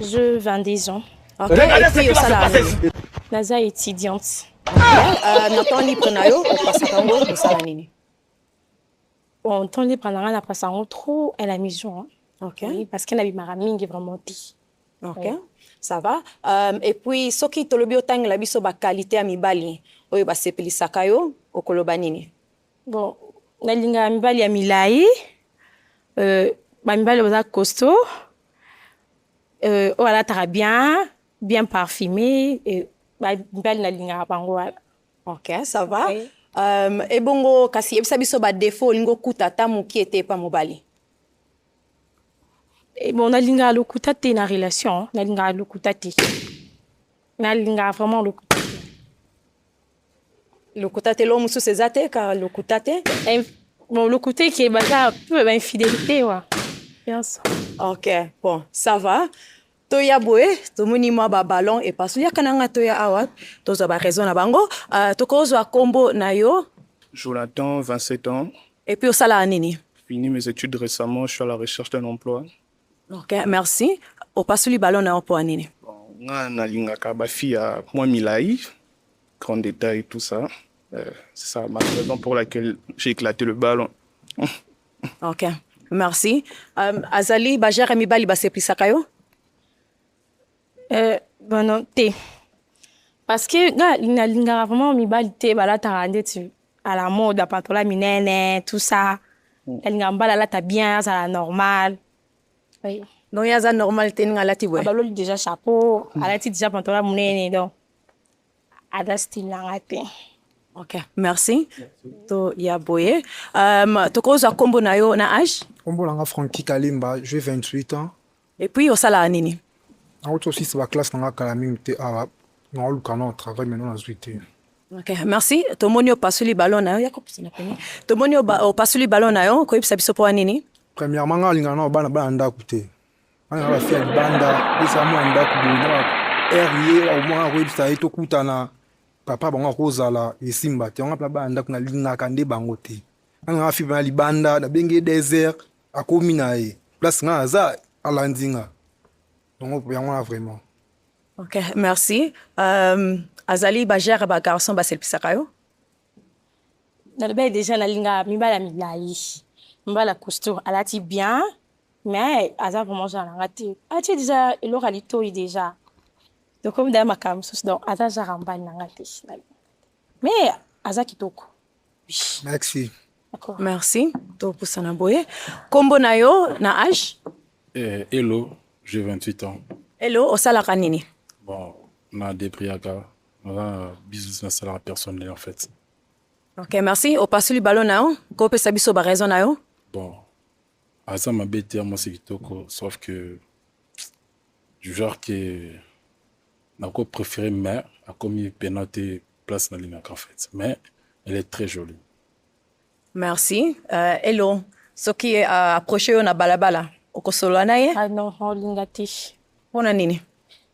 Je 22 ans. Ok, et puis osala nini? Naza étudiante. Na temps libre na yo opasaka ngo osala nini? Bon, temps libre, on a passé trop à la maison. Hein. Ok, Oui, parce qu'elle a eu mingi vraiment dit. ok, Oui. ça va. Et puis soki tolobi otangela biso ba qualité ya mibali oyo basepelisaka yo okoloba nini? Bon, nalinga mibali ya milai, ba mibali baza costaud, oyo alataka bien, bien parfumé, ba mibali nalinga bango wana. Ok, ça va. Oui. Ebongo kasi yebisa biso ba défaut olingi okuta ata moki ete pa mobali. Et bon, nalinga lokuta te na relation, nalinga lokuta te. Nalinga vraiment lokuta te. Lokuta te lo mosusu eza te ka lokuta te? Bon, lokuta qui est baza peu infidélité, ouais. Bien sûr. Ok, bon, ça va. Toya boye, tomoni mwa ba ballon et pas ya kananga toya awa, tozo ba raison na bango. Tokozwa kombo na yo Jonathan, 27 ans. et puis osala nini? Fini mes études récemment, je suis à la recherche d'un emploi. Ok, merci. Opasuli ballon na yo po nini? Bon, nga nalingaka ba fille à moi milai, grand détail tout ça. C'est ça ma raison pour laquelle j'ai éclaté le ballon. Ok, merci. Azali ba gère mibali ba seplisaka yo? Bon, non, te. Parce que, gars, nalinga vraiment mibali te, bala ta tu à la mode, à pantola minene, tout ça. Nalinga mbala la ta bien, ça la normal. Oui. Non yaza normal te nga lati boye. Abaloli déjà chapeau, alati déjà pantola munene, donc. Ada style na te. Ok, merci. To ya boye. Tokozwa kombo na yo na âge? Kombo nanga Francky Kalimba, j'ai 28 ans. Et puis osala nini? Autre aussi c'est la classe nanga kalami te arabe. Non luka na travail maintenant na zuité. Ok, merci. Tomoni opasuli ballon na yo ya kopisa na peni. Tomoni opasuli ballon na yo ko yebisa biso po nini? Premièrement nga linga na bana bana ndako te. Ana ba fia banda, bisa mo ndako bo na RIE au moins website to kutana. Papa bango kozala esimba te. Nga bana ndako na linga ka nde bango te. Nga fi ba libanda na benge désert akomi na e. Place nga za alandinga. Donc yango vraiment. Ok, merci. Azali ba gère ba garçon ba selpisaka yo? Nalbe déjà nalinga mibala milai. Mibala costaud, alati bien, mais aza vraiment genre ngati. Ati déjà il aura lito déjà. Donc comme dans ma cam, donc aza jaramba ngati. Mais aza kitoko. Oui. Merci. D'accord. Merci. To pusana boye. Kombo na yo na âge? Hello, j'ai 28 ans. Hello, osalaka nini? Bon, on a des priagas. On a un business à la personnelle en fait. Ok, merci. Opasuli ballon na yo? Ko pesa biso ba raison na yo? Bon, à ça m'a bêté, moi c'est kitoko, sauf que du genre que n'a pas préféré mais a commis pénalité place dans l'inac en fait. Mais elle est très jolie. Merci. Hello. Soki approché yo na balabala. Okosolola na ye? Ah non, on lingati. Pona nini?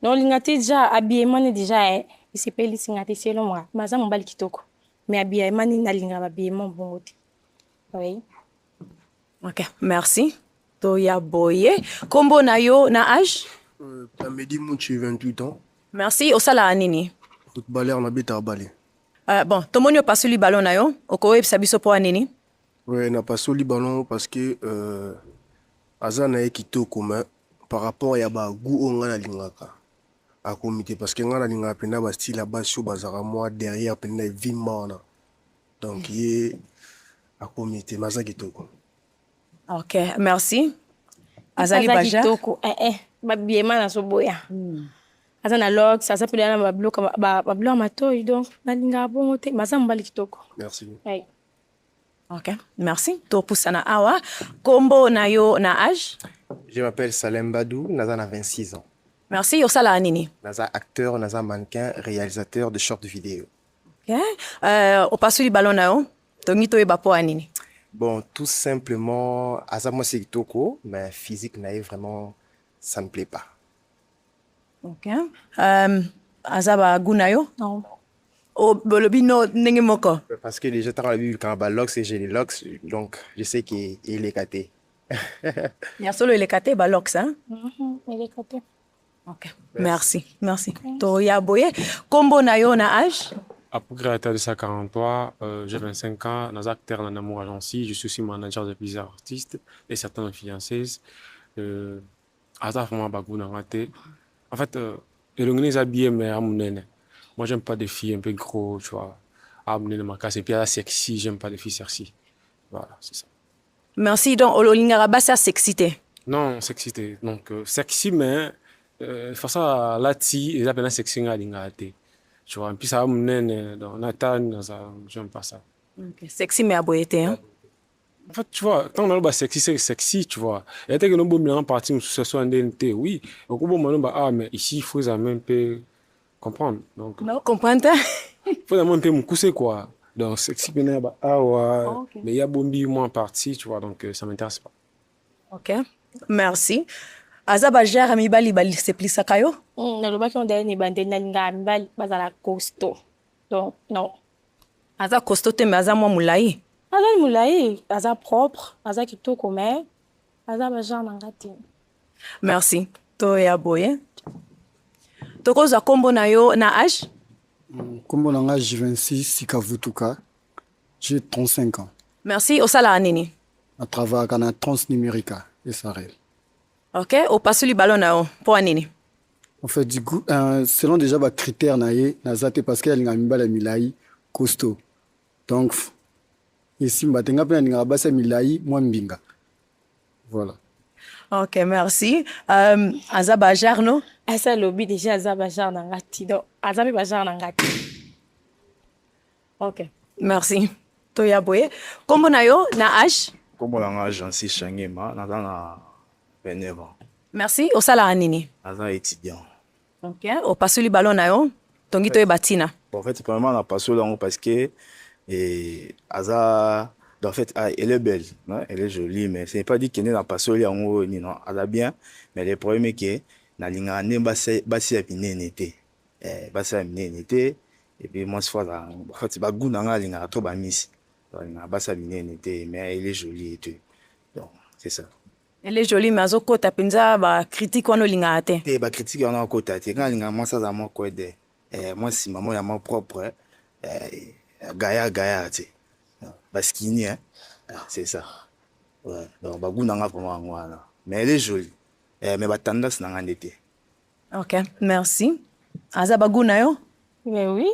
Non, lingati déjà habillement déjà il s'appelle singati selon moi. Maza mbali kitoko. Mais habillement ni na linga habillement bon. Oui. Ok, merci. Toya boye. Kombo na yo na âge? Pamedi Mouchi, 28 ans. Merci. Osala nini? Footballeur na bita balé. Bon, tomoni opasuli ballon na yo. Oko yebisa biso po nini? Ouais, n'a pas soli ballon parce que Azana est kitoko mais par rapport à ba goût on a lingaka. À comité parce que ngana linga penda ba style là-bas sur bazara moi derrière penda vimana. Donc il est à comité maza kitoko. Ok, merci. Azali Baja. Kitoko. Habillement na soboya. Aza na log, ça s'appelle na ba bloc matoi donc na linga bon te. Maza mbali kitoko. Merci. Oui. Ok, merci. To pusana awa. Kombo na yo na âge? Je m'appelle Salem Badou, Naza a 26 ans. Merci. Osala nini? Naza acteur, Naza mannequin, réalisateur de short vidéo. Ok. Opasuli ballon na yo? Tongi to yeba po nini? Bon, tout simplement, Aza moi c'est Toko, mais physique naïf vraiment, ça ne plaît pas. Ok. Azaba gunayo? Non. Oh, bolobi no ndenge moko. Parce que déjà, quand on a locks et j'ai les locks, donc je sais qu'il est caté. Ya solo elekate ba locks, hein? Il est côté. Ok. Merci. Toya Boye. Combo na yo na âge? Créateur de 143, j'ai 25 ans, dans acteur en amour agency, je suis aussi manager de plusieurs artistes et certaines fiancées. Asa vraiment bagou na raté. En fait, les habillés mais à mon nene. Moi j'aime pas des filles un peu gros, tu vois. À mon nene ma casse et puis à la sexy, j'aime pas des filles sexy. Voilà, c'est ça. Merci. Donc Ololinga basa sexité. Non, sexy donc sexy mais face à la ti et là ben sexy nga lingate. Tu vois, et puis ça, dans Nathan, j'aime pas ça. Okay. Sexy mais aboyete, hein? En fait, tu vois, quand on a sexy, c'est sexy, tu vois. Et dès que nous sommes partis, nous sommes en DNT, oui. Donc, mais ici, il faut un peu comprendre. Donc, Non, comprendre. il faut un peu me coucher, quoi. Donc, sexy, mais il y a bombi, moi, en partie, tu vois, donc ça ne m'intéresse pas. Ok, merci. Azaba jara mibali bali se plisa kayo? Nalobaki on daye ni bande nalinga mibali bazala costaud. Donc non. Aza costaud te mais aza mwa mulai. Aza mulai, aza propre, aza kitoko mais aza bajan nangati. Merci. Toya Boye. Tokoza kombo na yo na âge? Kombo na âge 26 Sikavutuka. J'ai 35 ans. Merci. Osala anini? À travers Ghana Transnumérica et Sarel. Ok, au passe le ballon na pour anini. En fait, du coup, selon déjà les critères nazate parce qu'il y a une milai costaud. Donc, ici, mbatenga pe na basa milai mwambinga. Voilà. Ok, merci. Azaba jarno. Asa lobby déjà azaba jar nangati. Donc azabi bajar nangati. Ok, merci. Toya Boye. Kombo na yo na âge? Kombo na âge Jansi Shangema, na 29 ans. Merci. Osala anini? Aza étudiant. Ok. Au passe le ballon na yo. Tongi toye batina. En fait, premièrement, on a passé là parce que Aza, en fait, elle est belle, hein? Elle est jolie, mais ce n'est pas dit qu'elle est dans passé là non, elle a bien, mais le problème est que na linga ne basi ya binenete. Basi ya binenete et puis moi ce fois là, en fait, ba goût na linga trop ba miss. Na basi ya binenete, mais elle est jolie et tout. Donc, c'est ça. Elle est jolie, mais azo kota penza ba critique wana linga ate. Ba critique wana kota te. Quand linga moi ça za moi quoi de. Moi si maman ya moi propre. Gaya tu. Baskini hein. C'est ça. Ouais. Donc ba goût nanga pour moi wana. Mais elle est jolie. Mais ba tendance nanga ndete. OK, merci. Aza ba goût na yo? Mais oui,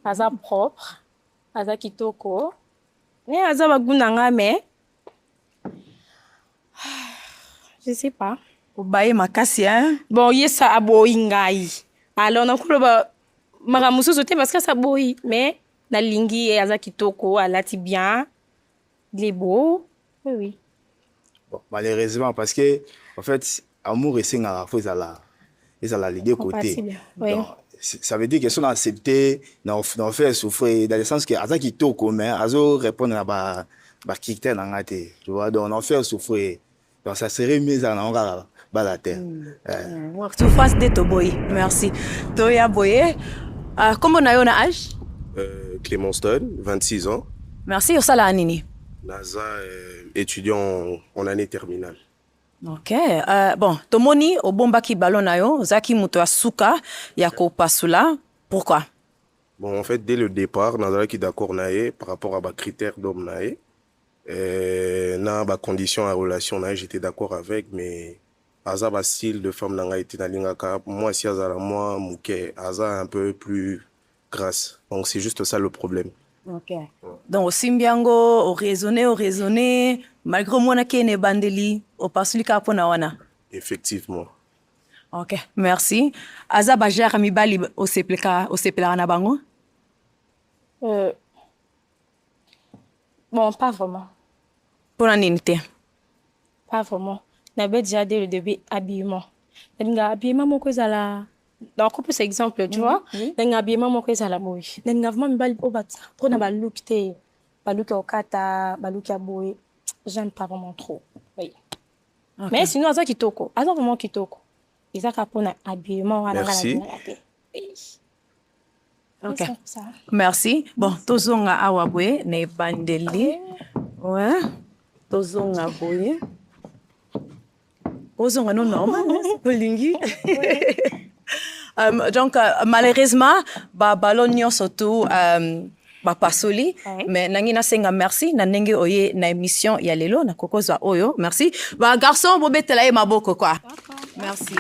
aza propre, aza kitoko. Mais aza ba goût nanga mais je sais pas. Obaye makasi hein. Bon, yesa aboyi ngai. Alors na kuloba maramuso sote parce que ça boyi mais na lingi et aza kitoko alati bien. Il est beau. Oui oui. Bon, malheureusement parce que en fait amour et singa faut ils ont les deux côtés. Oui. Donc, ça veut dire qu'ils sont acceptés, n'en fait souffrir dans le sens que aza kitoko mais azo répondre à ba critère nanga te. Tu vois donc on fait souffrir. Donc ça serait mieux à l'envers la terre. Tu fasses des toboy. Merci. Toya Boye. Comment na yo na âge? Clément Stone, 26 ans. Merci. Osala anini? Naza, étudiant en année terminale. Ok. Bon, tomoni obombaki ballon na yo, zaki muto asuka ya ko pasula. Pourquoi? Bon, en fait, dès le départ, Naza qui d'accord naé par rapport à ma critère d'homme naé. Na ba condition à relation naé, j'étais d'accord avec, mais Aza ba style de femme nanga été na lingaka. Moi si Aza moi mouké, Aza un peu plus grasse. Donc c'est juste ça le problème. Ok. Donc, au Simbiango, au raisonné, malgré moi, qui est bandeli, au pasuli kapona wana. Effectivement. Ok, merci. Aza bajar amibali au sepela na bango? Bon, pas vraiment. Pour la ninte? Pas vraiment. N'avait déjà dès le début habillement. Habillement, mon cause la. Donc, on peut cet exemple, tu vois. Dans l'habillement, mon cause à la mouille. Dans l'habillement, je trop dans le look, le look au kata, le look à bouille. J'aime pas vraiment trop. Oui. Okay. Mais sinon, ça kitoko. Attends vraiment kitoko. Et ça, pour l'habillement, merci. Ok. Merci. Bon, tozonga awabwe, ne bandeli. Ouais. Tozonga boye. Tozonga non normal, hein? Polingi. Donc malheureusement ballon nyonso tu bapasoli mais nangi nasenga merci na ndenge oye na émission ya lelo na kokozwa oyo merci ba garçon bobetela ye maboko quoi merci